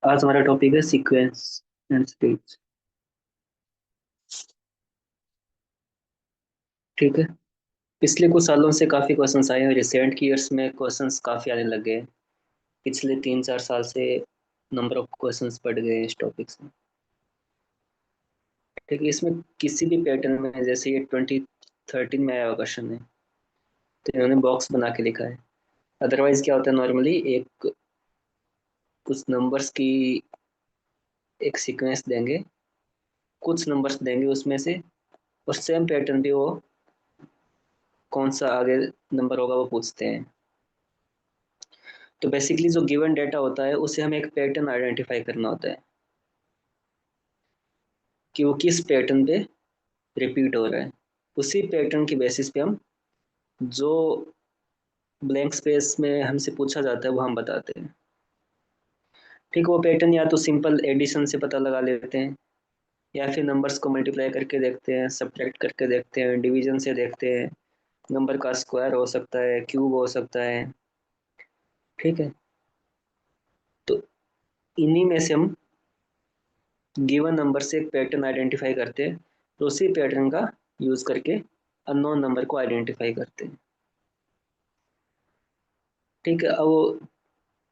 आज हमारा टॉपिक है सीक्वेंस एंड स्पीच। ठीक है। पिछले कुछ सालों से काफी क्वेश्चंस आए हैं। रिसेंट ईयर्स में क्वेश्चंस काफी आने लगे हैं। पिछले 3-4 साल से नंबर ऑफ क्वेश्चंस बढ़ गए हैं इस टॉपिक से। ठीक है। इसमें किसी भी पैटर्न में, जैसे ये 2013 में आया हुआ क्वेश्चन है, तो इन्होंने बॉक्स बना के लिखा है। अदरवाइज क्या होता है, नॉर्मली एक कुछ नंबर्स की एक सीक्वेंस देंगे, कुछ नंबर्स देंगे उसमें से, और सेम पैटर्न पे वो कौन सा आगे नंबर होगा वो पूछते हैं। तो बेसिकली जो गिवन डेटा होता है उसे हमें एक पैटर्न आइडेंटिफाई करना होता है कि वो किस पैटर्न पे रिपीट हो रहा है। उसी पैटर्न की बेसिस पे हम जो ब्लैंक स्पेस में हमसे पूछा जाता है वो हम बताते हैं। ठीक है। वो पैटर्न या तो सिंपल एडिशन से पता लगा लेते हैं, या फिर नंबर्स को मल्टीप्लाई करके देखते हैं, सब्ट्रैक्ट करके देखते हैं, डिवीजन से देखते हैं, नंबर का स्क्वायर हो सकता है, क्यूब हो सकता है। ठीक है। तो इन्हीं में से हम गिवन नंबर से एक पैटर्न आइडेंटिफाई करते हैं, तो उसी पैटर्न का यूज करके अननोन नंबर को आइडेंटिफाई करते हैं। ठीक है। अब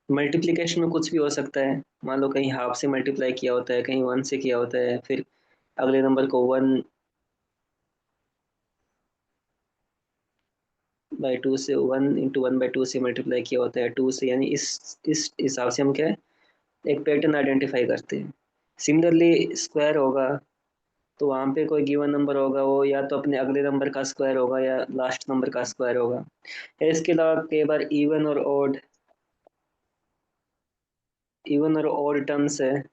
मल्टीप्लिकेशन में कुछ भी हो सकता है। मान लो कहीं हाफ से मल्टीप्लाई किया होता है, कहीं वन से किया होता है, फिर अगले नंबर को 1/2 से, 1 × 1/2 से मल्टीप्लाई किया होता है, 2 से, यानी इस हिसाब से हम क्या है, एक पैटर्न आइडेंटिफाई करते हैं। सिमिलरली स्क्वायर होगा, तो वहाँ पे कोई गिवन नंबर होगा, वो या तो अपने अगले नंबर का स्क्वायर होगा या लास्ट नंबर का स्क्वायर होगा। इसके अलावा कई बार इवन और ऑड टर्म्स है,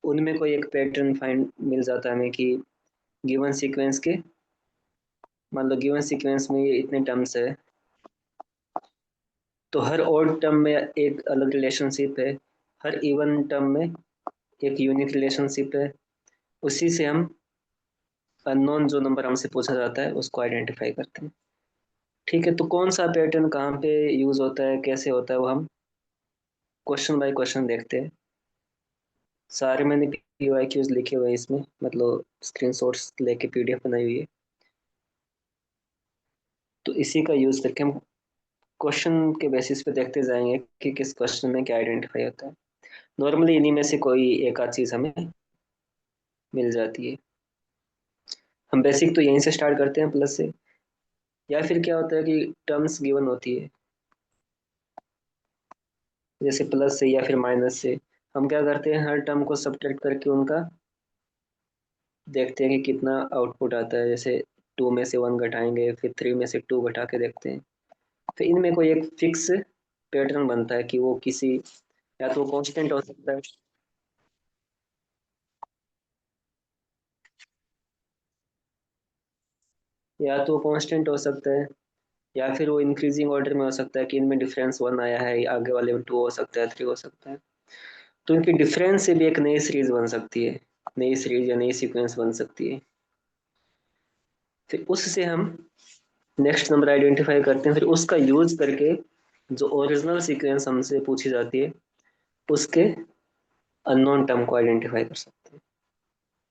उनमें कोई एक पैटर्न फाइंड मिल जाता है हमें कि गिवन सीक्वेंस के, मान लो गिवन सीक्वेंस में ये इतने टर्म्स है, तो हर ऑड टर्म में एक अलग रिलेशनशिप है, हर इवन टर्म में एक यूनिक रिलेशनशिप है। उसी से हम अननोन जो नंबर हमसे पूछा जाता है उसको आइडेंटिफाई करते हैं। ठीक है। तो कौन सा पैटर्न कहाँ पे यूज होता है, कैसे होता है, वो हम क्वेश्चन बाय क्वेश्चन देखते हैं। सारे मैंने PYQs लिखे हुए हैं इसमें, मतलब स्क्रीनशॉट्स लेके PDF बनाई हुई है। तो इसी का यूज करके हम क्वेश्चन के बेसिस पे देखते जाएंगे कि किस क्वेश्चन में क्या आइडेंटिफाई होता है। नॉर्मली इन्हीं में से कोई एक आध चीज हमें मिल जाती है। हम बेसिक तो यहीं से स्टार्ट करते हैं, प्लस से। या फिर क्या होता है कि टर्म्स गिवन होती है, जैसे प्लस से या फिर माइनस से, हम क्या करते हैं, हर टर्म को सब्ट्रैक्ट करके उनका देखते हैं कि कितना आउटपुट आता है। जैसे 2 में से 1 घटाएंगे, फिर 3 में से 2 घटा के देखते हैं। फिर इनमें कोई एक फिक्स पैटर्न बनता है कि वो किसी, या तो कांस्टेंट हो सकता है, या तो कांस्टेंट हो सकता है, या फिर वो इंक्रीजिंग ऑर्डर में हो सकता है कि इनमें डिफरेंस 1 आया है, आगे वाले में 2 हो सकता है, 3 हो सकता है। तो इनकी डिफरेंस से भी एक नई सीरीज बन सकती है, नई सीरीज या नई सीक्वेंस बन सकती है। फिर उससे हम नेक्स्ट नंबर आइडेंटिफाई करते हैं, फिर उसका यूज करके जो ओरिजिनल सीक्वेंस हमसे पूछी जाती है उसके अननोन टर्म को आइडेंटिफाई कर सकते हैं।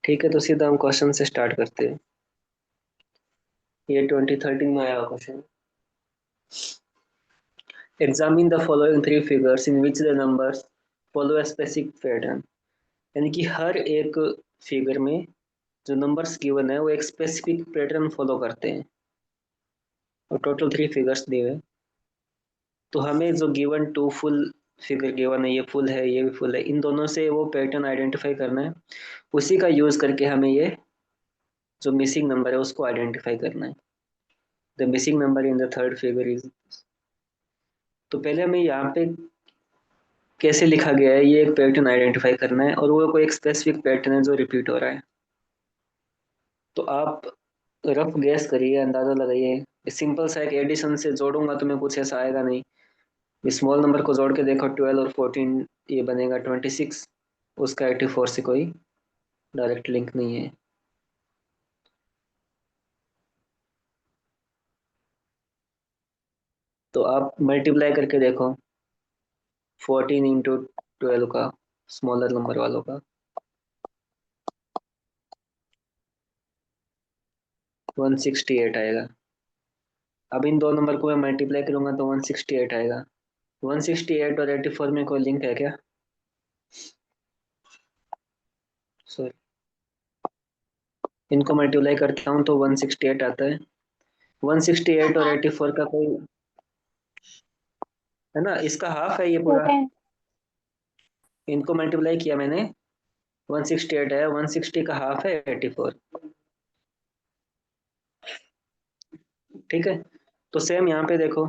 ठीक है। तो सीधा हम क्वेश्चन से स्टार्ट करते हैं। ये 2013 में आया हुआ question. Examine the following three figures in which the numbers follow a specific pattern. यानी कि हर एक फिगर में जो नंबर्स गिवन है वो एक स्पेसिफिक पैटर्न फॉलो करते हैं, और टोटल 3 फिगर्स दिए हुए हैं। तो हमें जो given to full figure given है, ये फुल है, ये भी फुल है, इन दोनों से वो पैटर्न आइडेंटिफाई करना है। उसी का यूज करके हमें ये जो मिसिंग नंबर है उसको आइडेंटिफाई करना है। The missing number in the third figure is. तो पहले हमें यहाँ पे कैसे लिखा गया है, ये एक पैटर्न आइडेंटिफाई करना है, और वो कोई एक स्पेसिफिक पैटर्न है जो रिपीट हो रहा है। तो आप रफ गैस करिए, अंदाजा लगाइए। सिंपल सा एक एडिशन से जोड़ूंगा तो मैं कुछ ऐसा आएगा नहीं। स्मॉल नंबर को जोड़ के देखो, 12 और 14, ये बनेगा 26। उसका 84 से कोई डायरेक्ट लिंक नहीं है। तो आप मल्टीप्लाई करके देखो, 14 इंटू 12 का, स्मॉलर नंबर वालों का 168 आएगा। अब इन दो नंबर को मैं मल्टीप्लाई करूंगा तो 168 आएगा। 168 और 84 में कोई लिंक है क्या? सॉरी, इनको मल्टीप्लाई करता हूँ तो 168 आता है। 168 और 84 का कोई, है ना, इसका हाफ है ये पूरा। इनको मल्टीप्लाई किया मैंने, 168 है, 160 का हाफ है 84। ठीक है, तो सेम यहाँ पे देखो,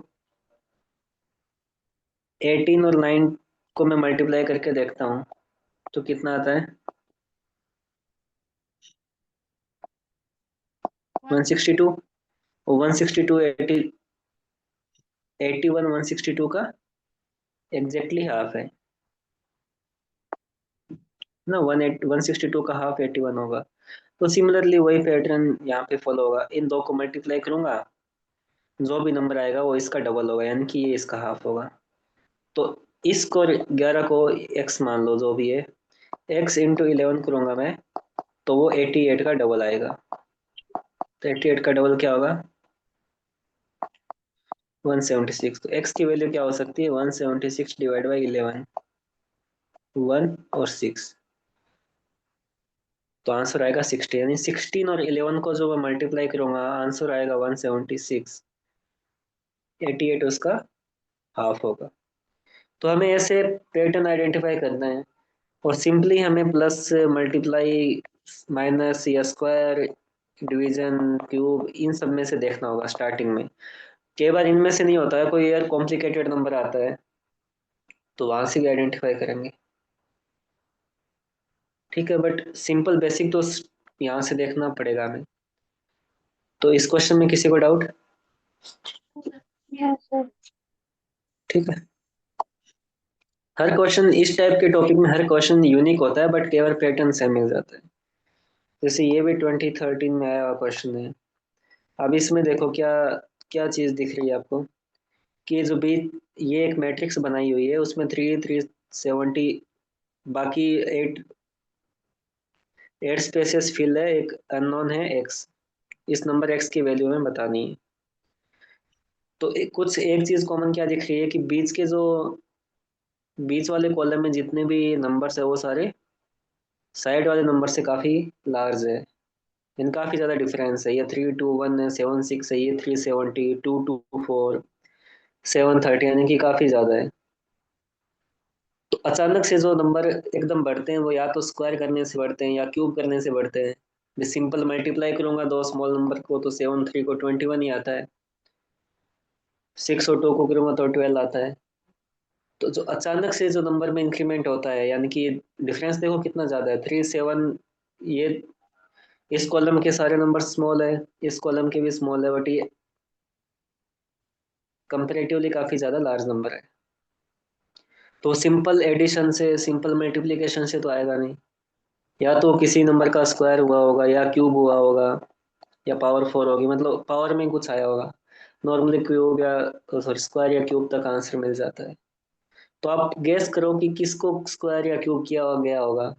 18 और 9 को मैं मल्टीप्लाई करके देखता हूँ तो कितना आता है? 162। 162 81 162 का एग्जैक्टली हाफ है ना। 162 का हाफ 81 होगा। तो सिमिलरली वही पैटर्न यहाँ पे फॉलो होगा। इन दो को मल्टीप्लाई करूंगा, जो भी नंबर आएगा वो इसका डबल होगा, यानी कि ये इसका हाफ होगा। तो इसको 11 को x मान लो, जो भी है, x इंटू 11 करूंगा मैं तो वो 88 का डबल आएगा। तो 88 का डबल क्या होगा? 176। तो x की वैल्यू क्या हो सकती है? 176 डिवाइड बाई 11, 1 और 6, तो आंसर आएगा 60। यानी 16 और 11 को जो मैं मल्टीप्लाई करूंगा आंसर आएगा 176। 88 उसका हाफ होगा। तो हमें ऐसे पैटर्न आइडेंटिफाई करना है, और सिंपली हमें प्लस, मल्टीप्लाई, माइनस या स्क्वायर, डिवीजन, क्यूब, इन सब में से देखना होगा स्टार्टिंग में। कई बार इनमें से नहीं होता है, कोई यार कॉम्प्लिकेटेड नंबर आता है तो वहां से भी आइडेंटिफाई करेंगे। ठीक है, बट सिंपल बेसिक तो यहाँ से देखना पड़ेगा हमें। तो इस क्वेश्चन में किसी को डाउट? Yes sir. ठीक है, हर क्वेश्चन इस टाइप के टॉपिक में हर क्वेश्चन यूनिक होता है, बट कई बार पैटर्न सेम मिल जाता है। जैसे ये भी 2013 में आया हुआ क्वेश्चन है। अब इसमें देखो क्या क्या चीज दिख रही है आपको, कि जो भी ये एक मैट्रिक्स बनाई हुई है उसमें 3 3 70, बाकी एट एट स्पेसेस फिल है, एक अननोन है एक्स। इस नंबर एक्स की वैल्यू हमें बतानी है। तो कुछ एक चीज कॉमन क्या दिख रही है, कि बीच वाले कॉलम में जितने भी नंबर्स है वो सारे साइड वाले नंबर से काफी लार्ज है। इनका काफी ज्यादा डिफरेंस है। ये 321 है, 76 है, ये 370, 224, 730, यानी कि काफी ज्यादा है। तो अचानक से जो नंबर एकदम बढ़ते हैं वो या तो स्क्वायर करने से बढ़ते हैं या क्यूब करने से बढ़ते हैं। मैं सिंपल मल्टीप्लाई करूंगा दो स्मॉल नंबर को तो 7 3 को 21 ही आता है, 6 और 2 को करूंगा तो 12 आता है। तो जो अचानक से जो नंबर में इंक्रीमेंट होता है, यानी कि डिफरेंस देखो कितना ज्यादा है, 3 7। ये इस कॉलम के सारे नंबर स्मॉल है, इस कॉलम के भी स्मॉल है, बट ये कंपेरेटिवली काफी ज्यादा लार्ज नंबर है। तो सिंपल एडिशन से, सिंपल मल्टीप्लिकेशन से तो आएगा नहीं। या तो किसी नंबर का स्क्वायर हुआ होगा, या क्यूब हुआ होगा, या पावर 4 होगी, मतलब पावर में कुछ आया होगा। नॉर्मली क्यूब या सॉरी स्क्वायर या क्यूब तक आंसर मिल जाता है। तो आप गेस करो कि किसको स्क्वायर या क्यूब किया गया होगा।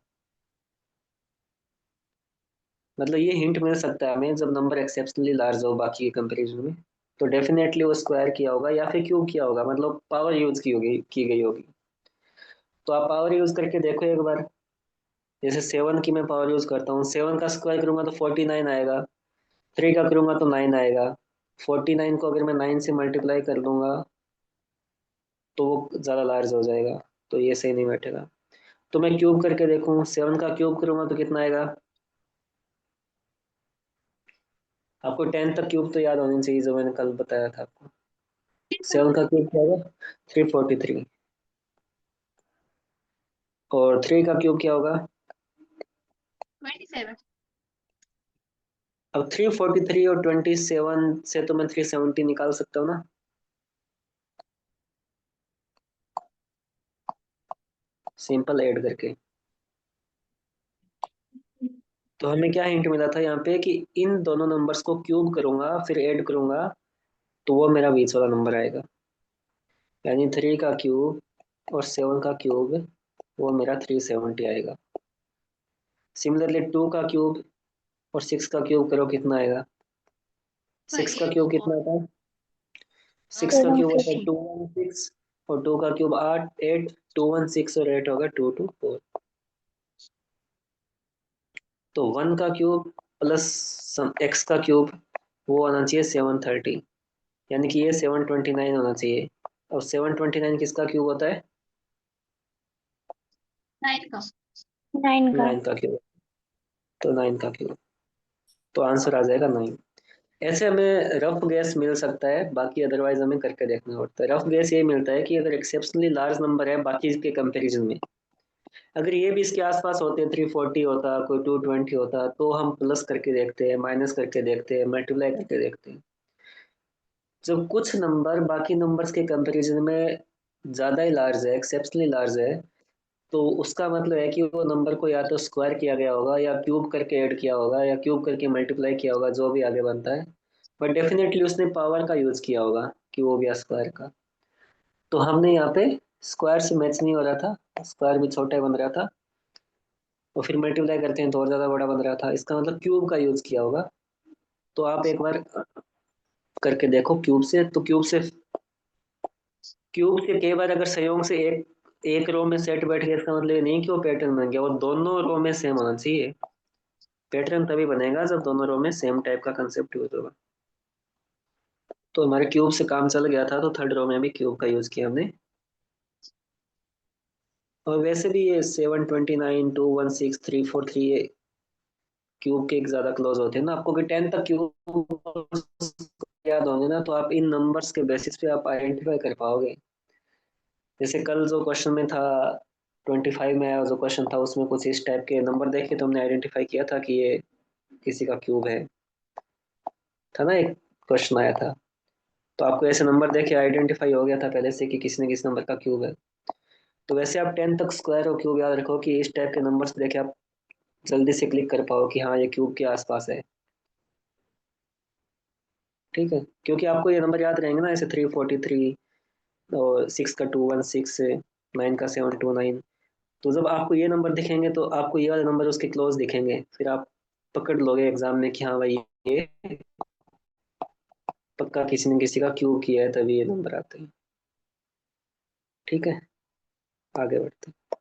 मतलब ये हिंट मिल सकता है हमें, जब नंबर एक्सेप्शनली लार्ज हो बाकी के कंपैरिजन में, तो डेफिनेटली वो स्क्वायर किया होगा या फिर क्यूब किया होगा, मतलब पावर यूज की गई होगी। तो आप पावर यूज करके देखो एक बार। जैसे 7 की मैं पावर यूज करता हूँ, 7 का स्क्वायर करूंगा तो 49 आएगा, 3 का करूंगा तो 9 आएगा। 49 को अगर मैं 9 से मल्टीप्लाई कर लूंगा तो वो ज़्यादा लार्ज हो जाएगा, तो ये सही नहीं बैठेगा। तो मैं क्यूब करके देखूँ, 7 का क्यूब करूंगा तो कितना आएगा? आपको 10 तक क्यूब तो याद होनी चाहिए, जो मैंने कल बताया था आपको। 7 का क्यूब क्या होगा? 343। और 3 का क्यूब क्या होगा? 27। अब 343 और 27 से तो मैं 370 निकाल सकता हूँ ना, सिंपल ऐड करके। तो हमें क्या हिंट मिला था यहाँ पे, कि इन दोनों नंबर्स को क्यूब करूंगा फिर ऐड करूंगा तो वो मेरा बीच वाला नंबर आएगा। यानी 3 का क्यूब और 7 का क्यूब वो मेरा 370 आएगा। सिमिलरली 2 का क्यूब और 6 का क्यूब करो, कितना आएगा? 6 का क्यूब कितना आता है? 6 का क्यूब होता है 750। 216, और 2 का क्यूब 8 8, 216 और 8 होगा 224। तो 1 का क्यूब प्लस x का क्यूब वो आना चाहिए 730, यानी कि ये 729 होना चाहिए। और 729 किसका क्यूब होता है? 9 का। 9 का क्यूब। तो 9 का क्यूब, तो आंसर आ जाएगा 9। ऐसे हमें रफ गैस मिल सकता है, बाकी अदरवाइज हमें करके देखना पड़ता है। रफ गैस ये मिलता है कि अगर एक्सेप्शनली लार्ज नंबर है बाकी के कंपैरिजन में, अगर ये भी इसके आसपास होते, 340 होता, कोई 220 होता, तो हम प्लस करके देखते हैं, माइनस करके देखते हैं, मल्टीप्लाई करके देखते हैं। जब कुछ नंबर बाकी नंबर्स के कंपैरिजन में ज़्यादा ही लार्ज है, एक्सेप्शनली लार्ज है, तो उसका मतलब है कि वो नंबर को या तो स्क्वायर किया गया होगा, या क्यूब करके ऐड किया होगा, या क्यूब करके मल्टीप्लाई किया होगा, जो भी आगे बनता है। बट डेफिनेटली उसने पावर का यूज़ किया होगा कि वो गया स्क्वायर का। तो हमने यहाँ पे स्क्वायर से मैच नहीं हो रहा था, स्क्वायर भी छोटा ही बन रहा था, और फिर मल्टीप्लाई करते हैं तो और ज़्यादा बड़ा बन रहा था, इसका मतलब क्यूब का यूज़ किया होगा। तो आप एक बार करके देखो क्यूब से, तो क्यूब से कई बार अगर संयोग से एक एक रो में सेट बैठ गया, इसका मतलब ये नहीं कि वो पैटर्न बन गया, वो दोनों रो में सेम होना चाहिए। पैटर्न तभी बनेगा जब दोनों रो में सेम टाइप का कंसेप्ट यूज होगा। तो हमारे क्यूब से काम चल गया था, तो थर्ड रो में भी क्यूब का यूज किया हमने। और वैसे भी ये 729 216 343 क्यूब के एक ज्यादा क्लोज होते हैं ना, आपको कि 10 तक क्यूब याद होंगे ना, तो आप इन नंबर्स के बेसिस पे आप आइडेंटिफाई कर पाओगे। जैसे कल जो क्वेश्चन में था, 25 में आया जो क्वेश्चन था, उसमें कुछ इस टाइप के नंबर देखे तो हमने आइडेंटिफाई किया था कि ये किसी का क्यूब है, था ना, एक क्वेश्चन आया था। तो आपको ऐसे नंबर देखे आइडेंटिफाई हो गया था पहले से कि किसी न किसी नंबर का क्यूब है। तो वैसे आप 10 तक स्क्वायर और क्यूब याद रखो कि इस टाइप के नंबर्स देखे आप जल्दी से क्लिक कर पाओ कि हाँ ये क्यूब के आसपास है। ठीक है, क्योंकि आपको ये नंबर याद रहेंगे ना, ऐसे 343, और 6 का 216, 9 का 729। तो जब आपको ये नंबर दिखेंगे तो आपको ये वाले नंबर उसके क्लोज दिखेंगे, फिर आप पकड़ लोगे एग्जाम में कि हाँ भाई ये पक्का किसी न किसी का क्यूब किया है, तभी ये नंबर आते हैं। ठीक है, आगे बढ़ते हैं।